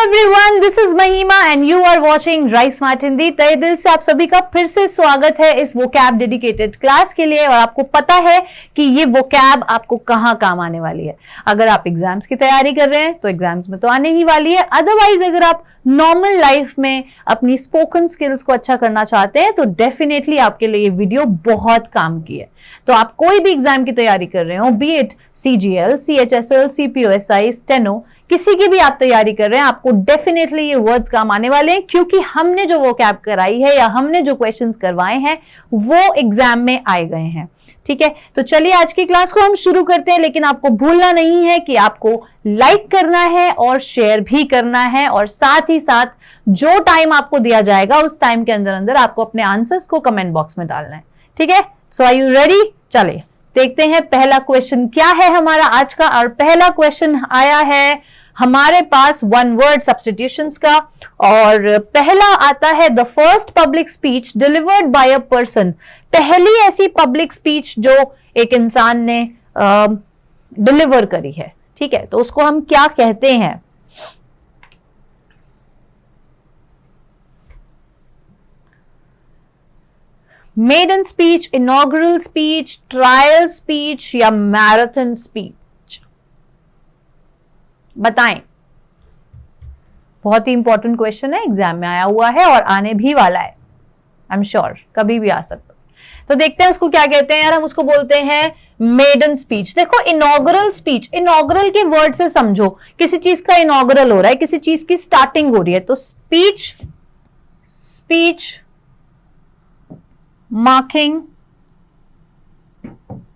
Everyone, this is Mahima and you are watching right smart Hindi. तहे दिल से आप सभी का फिर से स्वागत है इस वोकैब डेडिकेटेड क्लास के लिए। और आपको पता है कि ये वोकैब आपको कहाँ काम आने वाली है। अगर आप एग्जाम्स की तैयारी कर रहे हैं तो एग्जाम्स में तो आने ही वाली है। अदरवाइज अगर आप नॉर्मल लाइफ में अपनी स्पोकन स्किल्स को अच्छा करना चाहते हैं तो डेफिनेटली आपके लिए ये वीडियो बहुत काम की है। तो आप कोई भी एग्जाम की तैयारी कर रहे हो, B it CGL, CHSL, CPOSI, steno, किसी की भी आप तैयारी कर रहे हैं, आपको डेफिनेटली ये वर्ड्स काम आने वाले हैं, क्योंकि हमने जो वोकैब कराई है या हमने जो क्वेश्चंस करवाए हैं वो एग्जाम में आए गए हैं। ठीक है, तो चलिए आज की क्लास को हम शुरू करते हैं। लेकिन आपको भूलना नहीं है कि आपको लाइक करना है और शेयर भी करना है, और साथ ही साथ जो टाइम आपको दिया जाएगा उस टाइम के अंदर अंदर आपको अपने आंसर्स को कमेंट बॉक्स में डालना है। ठीक है, सो आर यू रेडी? चलिए देखते हैं पहला क्वेश्चन क्या है हमारा आज का। और पहला क्वेश्चन आया है हमारे पास वन वर्ड सब्स्टिट्यूशंस का, और पहला आता है the first public speech delivered by a person. पहली ऐसी पब्लिक स्पीच जो एक इंसान ने डिलीवर करी है। ठीक है, तो उसको हम क्या कहते हैं? Maiden speech, inaugural speech, trial speech या मैराथन स्पीच? बताएं। बहुत ही इंपॉर्टेंट क्वेश्चन है, एग्जाम में आया हुआ है और आने भी वाला है। आई एम श्योर कभी भी आ सकता। तो देखते हैं उसको क्या कहते हैं यार। हम उसको बोलते हैं मेडन स्पीच। देखो, इनॉग्रल स्पीच, इनॉग्रल के वर्ड से समझो, किसी चीज का इनॉग्रल हो रहा है, किसी चीज की स्टार्टिंग हो रही है, तो speech, speech marking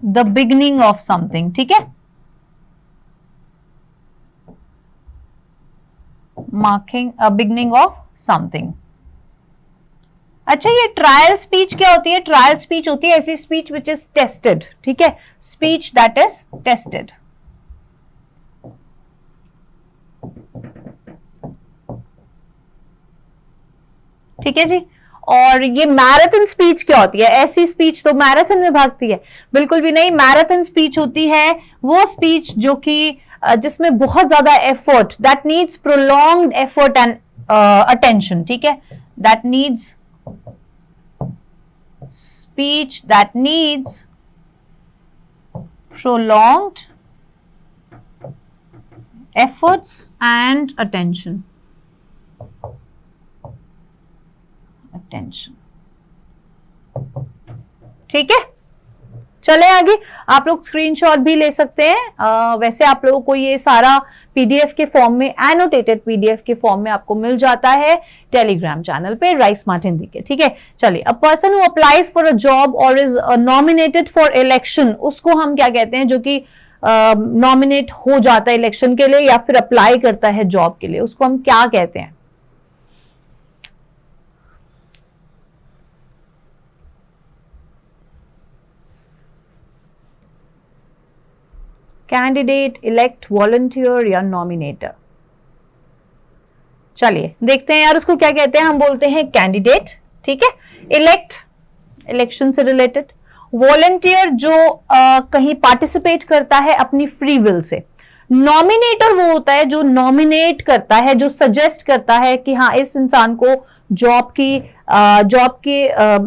the beginning of something. ठीक है, marking a beginning of something. अच्छा, ये ट्रायल स्पीच क्या होती है? ट्रायल स्पीच होती है ऐसी स्पीच विच इज टेस्टेड। ठीक है, स्पीच दैट इज टेस्टेड। ठीक है जी। और ये मैराथन स्पीच क्या होती है? ऐसी स्पीच तो मैराथन में भागती है? बिल्कुल भी नहीं। मैराथन स्पीच होती है वो स्पीच जो कि जिसमें बहुत ज्यादा effort, that needs prolonged effort and attention. ठीक है, that needs speech that needs prolonged efforts and attention. ठीक है, चले आगे। आप लोग स्क्रीनशॉट भी ले सकते हैं। वैसे आप लोगों को ये सारा पीडीएफ के फॉर्म में, एनोटेटेड पीडीएफ के फॉर्म में आपको मिल जाता है टेलीग्राम चैनल पे राइट स्मार्ट हिंदी के। ठीक है, चलिए। A person who applies for a job और इज नॉमिनेटेड फॉर इलेक्शन, उसको हम क्या कहते हैं? जो कि नॉमिनेट हो जाता है इलेक्शन के लिए या फिर अप्लाई करता है जॉब के लिए, उसको हम क्या कहते हैं? कैंडिडेट, इलेक्ट, वॉलंटियर या नॉमिनेटर? चलिए देखते हैं यार उसको क्या कहते हैं। हम बोलते हैं कैंडिडेट। ठीक है, इलेक्ट इलेक्शन से रिलेटेड, वॉलंटियर जो कहीं पार्टिसिपेट करता है अपनी फ्री विल से, नॉमिनेटर वो होता है जो नॉमिनेट करता है, जो सजेस्ट करता है कि हाँ इस इंसान को जॉब की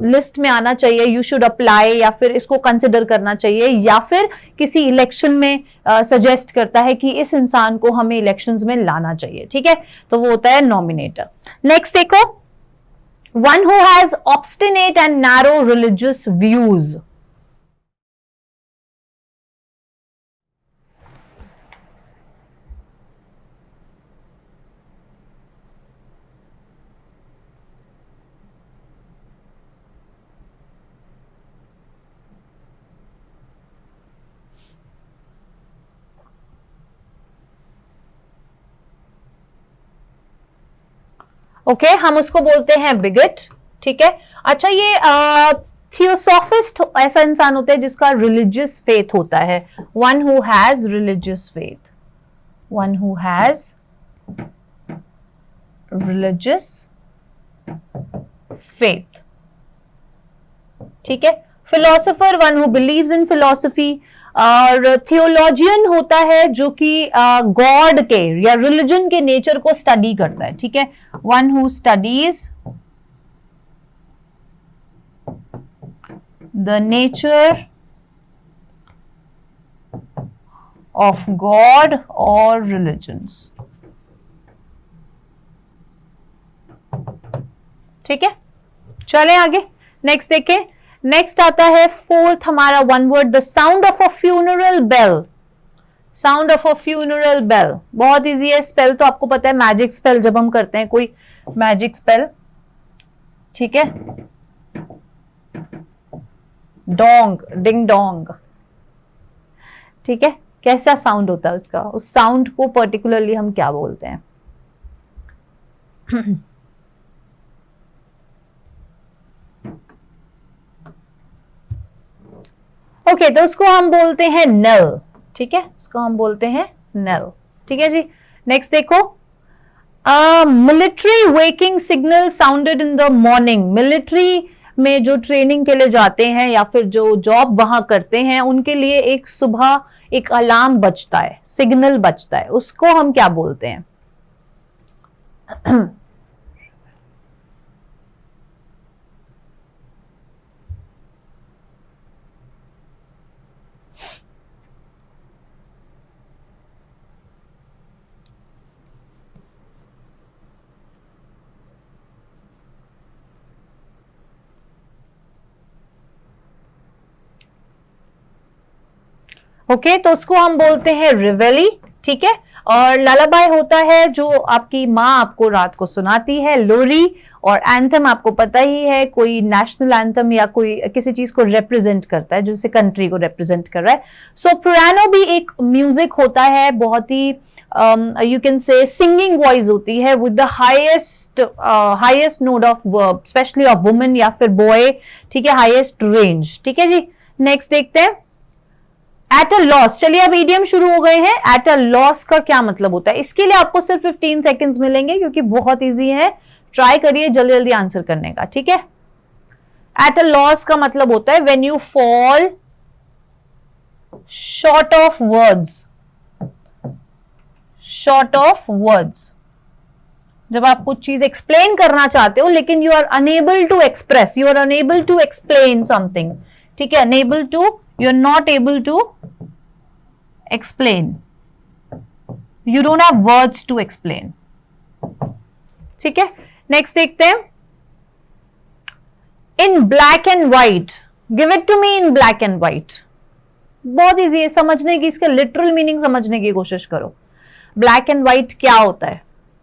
लिस्ट में आना चाहिए, यू शुड अप्लाई, या फिर इसको कंसिडर करना चाहिए, या फिर किसी इलेक्शन में सजेस्ट करता है कि इस इंसान को हमें इलेक्शंस में लाना चाहिए। ठीक है, तो वो होता है नॉमिनेटर। नेक्स्ट देखो, one who has obstinate and narrow religious views. Okay, हम उसको बोलते हैं बिगट। ठीक है, अच्छा, ये थियोसॉफिस्ट ऐसा इंसान होता है जिसका रिलीजियस फेथ होता है। One who has religious faith, one who has religious faith. ठीक है, philosopher, one who believes in philosophy, और थियोलॉजियन होता है जो कि गॉड के या रिलीजन के नेचर को स्टडी करता है, ठीक है, one who studies the nature of God और रिलीजन्स, ठीक है। चलें आगे, नेक्स्ट देखें। नेक्स्ट आता है फोर्थ हमारा one word, the sound of a funeral bell. Sound of a funeral bell बहुत इजी है। स्पेल तो आपको पता है, मैजिक स्पेल जब हम करते हैं कोई मैजिक स्पेल, ठीक है, डोंग, डिंग डोंग, ठीक है, कैसा साउंड होता है उसका, उस साउंड को पर्टिकुलरली हम क्या बोलते हैं? ओके, तो उसको हम बोलते हैं नल, ठीक है, इसको हम बोलते हैं नल, ठीक है जी। नेक्स्ट देखो, military waking signal sounded in the morning. Military में जो ट्रेनिंग के लिए जाते हैं या फिर जो जॉब वहां करते हैं, उनके लिए एक सुबह एक अलार्म बजता है, सिग्नल बजता है, उसको हम क्या बोलते हैं? ओके, तो उसको हम बोलते हैं रिवेली, ठीक है। और ललाबाई होता है जो आपकी माँ आपको रात को सुनाती है, लोरी। और एंथम आपको पता ही है, कोई नेशनल एंथम या कोई किसी चीज को रिप्रेजेंट करता है, जैसे कंट्री को रिप्रेजेंट कर रहा है। सो पियानो भी एक म्यूजिक होता है, बहुत ही you can say singing voice होती है with the highest note of verb, especially of women या फिर बॉय, ठीक है, हाईएस्ट रेंज, ठीक है जी। नेक्स्ट देखते हैं, एट अ लॉस। चलिए अब ईडियम शुरू हो गए हैं। एट अ लॉस का क्या मतलब होता है? इसके लिए आपको सिर्फ 15 सेकेंड्स मिलेंगे क्योंकि बहुत इजी है, ट्राई करिए जल्दी जल्दी आंसर करने का, ठीक है। एट अ लॉस का मतलब होता है when you fall short of words, short of words, जब आप कुछ चीज एक्सप्लेन करना चाहते हो लेकिन you are unable to express, you are unable to explain something, ठीक है, unable to, you are not able to explain, you don't have words to explain, ठीक है। नेक्स्ट देखते हैं, in black and white, give it to me in black and white। बहुत easy है समझने की, इसका लिटरल मीनिंग समझने की कोशिश करो। ब्लैक एंड व्हाइट क्या होता है?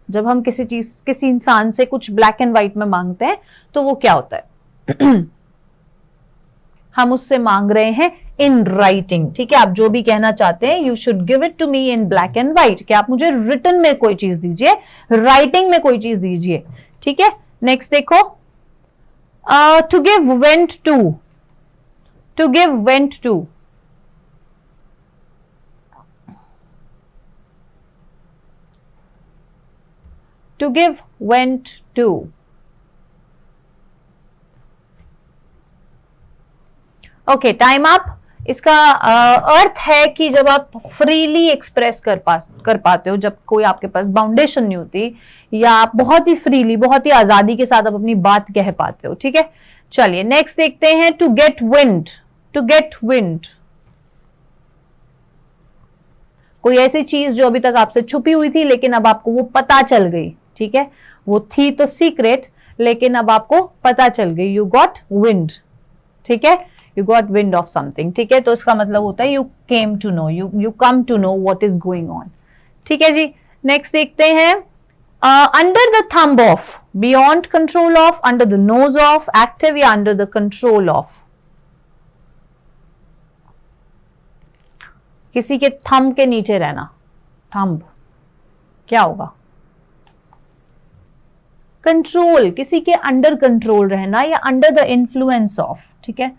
जब हम किसी चीज, किसी इंसान से कुछ ब्लैक एंड व्हाइट में मांगते हैं तो वो क्या होता है? हम उससे मांग रहे हैं इन राइटिंग, ठीक है। आप जो भी कहना चाहते हैं, you should give it to me in black and white, कि आप मुझे रिटन में कोई चीज दीजिए, राइटिंग में कोई चीज दीजिए, ठीक है। नेक्स्ट देखो, to give vent to, to give vent to, to give vent to, okay, time up. इसका अर्थ है कि जब आप फ्रीली एक्सप्रेस कर पाते हो, जब कोई आपके पास बाउंडेशन नहीं होती, या आप बहुत ही फ्रीली, बहुत ही आजादी के साथ आप अपनी बात कह पाते हो, ठीक है। चलिए नेक्स्ट देखते हैं, to get wind. To get wind, कोई ऐसी चीज जो अभी तक आपसे छुपी हुई थी लेकिन अब आपको वो पता चल गई, ठीक है, वो थी तो सीक्रेट लेकिन अब आपको पता चल गई, यू गॉट विंड, ठीक है, you got wind of something, ठीक है। तो इसका मतलब होता है you came to know, you come to know what is going on, ठीक है जी। नेक्स्ट देखते हैं, under the thumb of, beyond control of, under the nose of, active या under the control of। किसी के थंब के नीचे रहना, थंब क्या होगा? कंट्रोल, किसी के अंडर कंट्रोल रहना या अंडर द इन्फ्लुएंस ऑफ, ठीक है,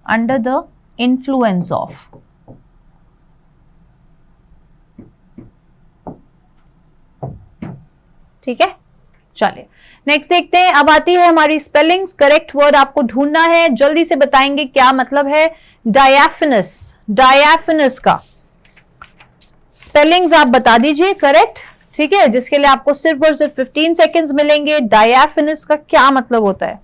under the influence of, ठीक है। चलिए नेक्स्ट देखते हैं। अब आती है हमारी स्पेलिंग्स। करेक्ट वर्ड आपको ढूंढना है, जल्दी से बताएंगे क्या मतलब है डायाफिनस। डायाफिनस का स्पेलिंग्स आप बता दीजिए करेक्ट, ठीक है, जिसके लिए आपको सिर्फ और सिर्फ 15 सेकेंड्स मिलेंगे। डायाफिनस का क्या मतलब होता है?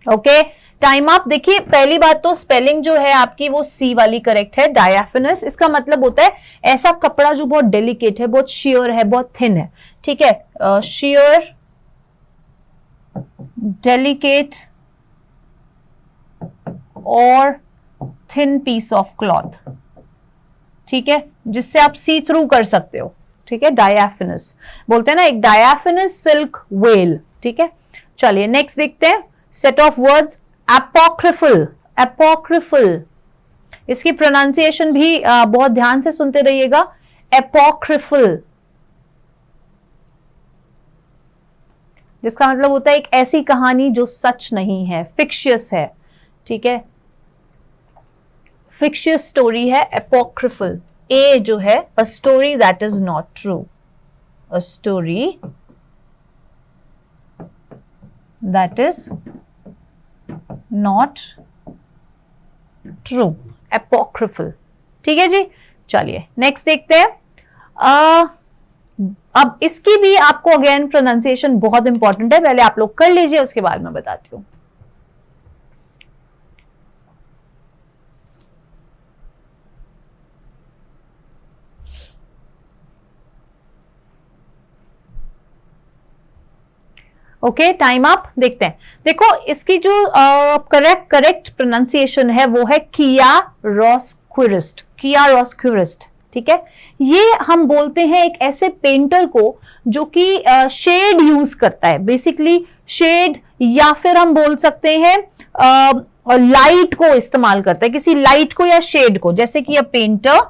Okay, time up. देखिए पहली बात तो स्पेलिंग जो है आपकी वो सी वाली करेक्ट है। डायाफिनस इसका मतलब होता है ऐसा कपड़ा जो बहुत डेलिकेट है, बहुत शियर है, बहुत थिन है, ठीक है, शियर डेलिकेट और थिन पीस ऑफ क्लॉथ, ठीक है, जिससे आप सी थ्रू कर सकते हो, ठीक है, डायाफिनस बोलते हैं ना, एक डायाफिनस सिल्क वेल, ठीक है। चलिए नेक्स्ट देखते हैं सेट ऑफ वर्ड्स। एपोक्रिफल। एपोक्रिफल इसकी प्रोनाउंसिएशन भी बहुत ध्यान से सुनते रहिएगा। एपोक्रिफल जिसका मतलब होता है एक ऐसी कहानी जो सच नहीं है, फिक्शियस है, ठीक है, फिक्शियस स्टोरी है एपोक्रिफल। ए जो है a story that is not true, a story that is not true, apocryphal, ठीक है जी। चलिए नेक्स्ट देखते हैं। अब इसकी भी आपको अगेन प्रोनाउंसिएशन बहुत इंपॉर्टेंट है, पहले आप लोग कर लीजिए, उसके बाद मैं बताती हूं। Okay time up. देखते हैं, देखो इसकी जो करेक्ट प्रोनाउंसिएशन है वो है किया रोस्क्विरिस्ट, किया रोस्क्विरिस्ट, ठीक है। ये हम बोलते हैं एक ऐसे पेंटर को जो कि शेड यूज करता है, बेसिकली शेड, या फिर हम बोल सकते हैं लाइट को इस्तेमाल करता है, किसी लाइट को या शेड को, जैसे कि a painter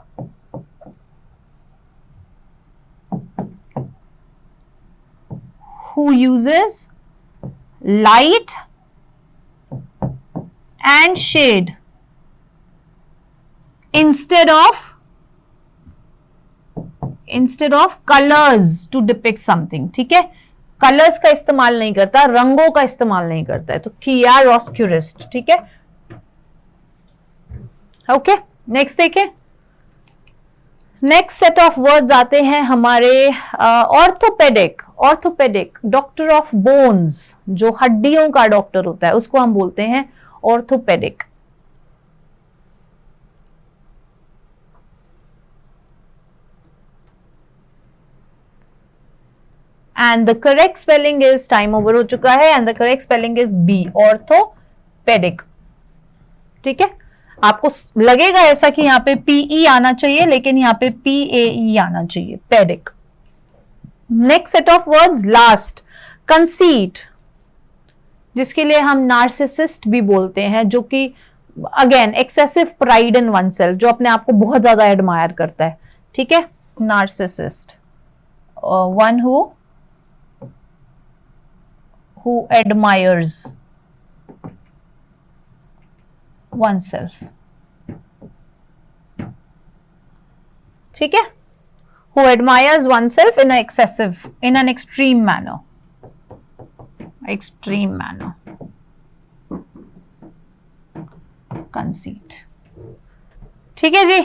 who uses light and shade instead of colors to depict something, ठीक है, कलर्स का इस्तेमाल नहीं करता, रंगों का इस्तेमाल नहीं करता है, तो किया रोस्क्विरिस्ट, ठीक है। ओके नेक्स्ट देखें। नेक्स्ट सेट ऑफ वर्ड्स आते हैं हमारे orthopaedic. Orthopaedic doctor of bones, जो हड्डियों का डॉक्टर होता है उसको हम बोलते हैं orthopaedic. And the correct spelling is, time over हो चुका है, and the correct spelling is B, orthopaedic, ठीक है। आपको लगेगा ऐसा कि यहां पे पीई आना चाहिए, लेकिन यहां पे PAE आना चाहिए, पेडिक। Next set of words last, conceit, जिसके लिए हम नार्सिसिस्ट भी बोलते हैं, जो कि again excessive pride in oneself, जो अपने आप को बहुत ज्यादा एडमायर करता है, ठीक है, narcissist, one who admires oneself, ठीक है, who admires oneself in an extreme manner, conceit, ठीक है जी।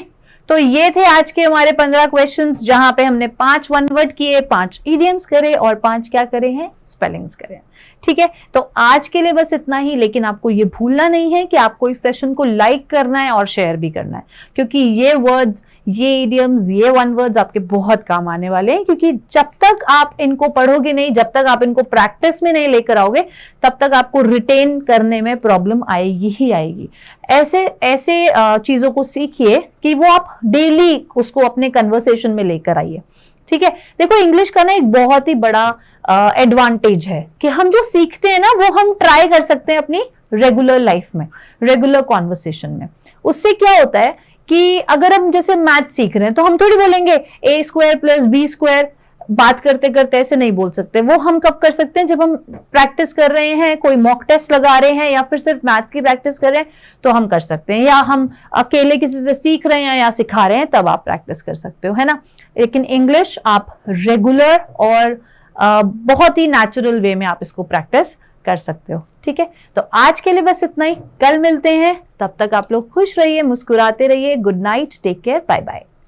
तो ये थे आज के हमारे 15 क्वेश्चंस, जहां पे हमने 5 वन वर्ड किए, 5 इडियम्स करे और 5 क्या करे हैं, स्पेलिंग्स करे, ठीक है। तो आज के लिए बस इतना ही, लेकिन आपको ये भूलना नहीं है कि आपको इस सेशन को लाइक करना है और शेयर भी करना है, क्योंकि ये वर्ड्स, ये इडियम्स, ये वन वर्ड्स आपके बहुत काम आने वाले हैं, क्योंकि जब तक आप इनको पढ़ोगे नहीं, जब तक आप इनको प्रैक्टिस में नहीं लेकर आओगे, तब तक आपको रिटेन करने में प्रॉब्लम आएगी ही आएगी। ऐसे चीजों को सीखिए कि वो आप डेली उसको अपने कन्वर्सेशन में लेकर आइए, ठीक है। देखो इंग्लिश का ना एक बहुत ही बड़ा एडवांटेज है कि हम जो सीखते हैं ना वो हम ट्राई कर सकते हैं अपनी रेगुलर लाइफ में, रेगुलर कॉन्वर्सेशन में। उससे क्या होता है कि अगर हम जैसे मैथ सीख रहे हैं तो हम थोड़ी बोलेंगे a² + b², बात करते करते ऐसे नहीं बोल सकते। वो हम कब कर सकते हैं, जब हम प्रैक्टिस कर रहे हैं, कोई मॉक टेस्ट लगा रहे हैं या फिर सिर्फ मैथ्स की प्रैक्टिस कर रहे हैं तो हम कर सकते हैं, या हम अकेले किसी से सीख रहे हैं या सिखा रहे हैं तब आप प्रैक्टिस कर सकते हो, है ना। लेकिन इंग्लिश आप रेगुलर और बहुत ही नेचुरल वे में आप इसको प्रैक्टिस कर सकते हो। ठीक है, तो आज के लिए बस इतना ही, कल मिलते हैं, तब तक आप लोग खुश रहिए, मुस्कुराते रहिए। Good night, take care, bye bye.